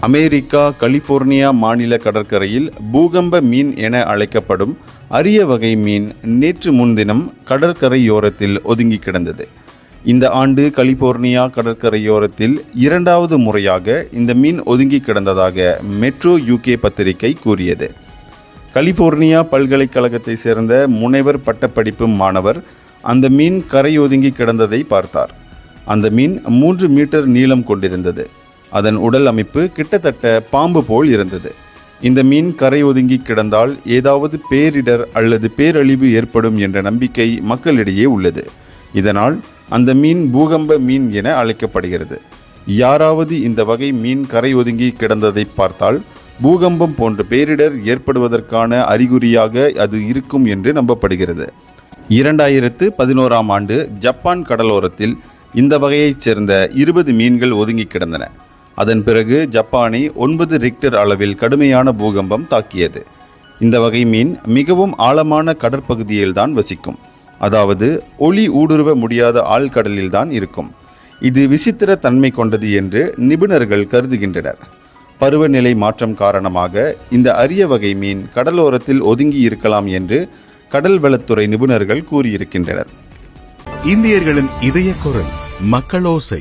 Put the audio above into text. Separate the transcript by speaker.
Speaker 1: America California மாநில கடற்கரையில் பூகம்ப மீன் என அழைக்கப்படும் அரிய வகை மீன் நேற்று முன்தினம் கடற்கரையோரத்தில் ஒதுங்கி கிடந்தது. இந்த ஆண்டு கலிபோர்னியா கடற்கரையோரத்தில் இரண்டாவது முறையாக இந்த மீன் ஒதுங்கி கிடந்ததாக மெட்ரோ யூகே பத்திரிகை கூறியது. கலிபோர்னியா பல்கலைக்கழகத்தை சேர்ந்த முனைவர் பட்டப்படிப்பு மாணவர் அந்த மீன் கரையொதுங்கி கிடந்ததை பார்த்தார். அந்த மீன் 3 மீட்டர் நீளம் கொண்டிருந்தது. அதன் உடல் அமைப்பு கிட்டத்தட்ட பாம்பு போல் இருந்தது. இந்த மீன் கரை ஒதுங்கி கிடந்தால் ஏதாவது பேரிடர் அல்லது பேரழிவு ஏற்படும் என்ற நம்பிக்கை மக்களிடையே உள்ளது. இதனால் அந்த மீன் பூகம்ப மீன் என அழைக்கப்படுகிறது. யாராவது இந்த வகை மீன் கரை ஒதுங்கி கிடந்ததை பார்த்தால் பூகம்பம் போன்ற பேரிடர் ஏற்படுவதற்கான அறிகுறியாக அது இருக்கும் என்று நம்பப்படுகிறது. 2011ஆம் ஆண்டு ஜப்பான் கடலோரத்தில் இந்த வகையைச் சேர்ந்த 20 மீன்கள் ஒதுங்கி கிடந்தன. அதன் பிறகு ஜப்பானை 9 ரிக்டர் அளவில் கடுமையான பூகம்பம் தாக்கியது. இந்த வகை மீன் மிகவும் ஆழமான கடற்பகுதியில்தான் வசிக்கும். அதாவது ஒளி ஊடுருவ முடியாத ஆழ்கடலில்தான் இருக்கும். இது விசித்திர தன்மை கொண்டது என்று நிபுணர்கள் கருதுகின்றனர். பருவநிலை மாற்றம் காரணமாக இந்த அரிய வகை மீன் கடலோரத்தில் ஒதுங்கி இருக்கலாம் என்று கடல்வளத்துறை நிபுணர்கள் கூறியிருக்கின்றனர்.
Speaker 2: இந்தியர்களின் இதய குரல் மக்களோசை.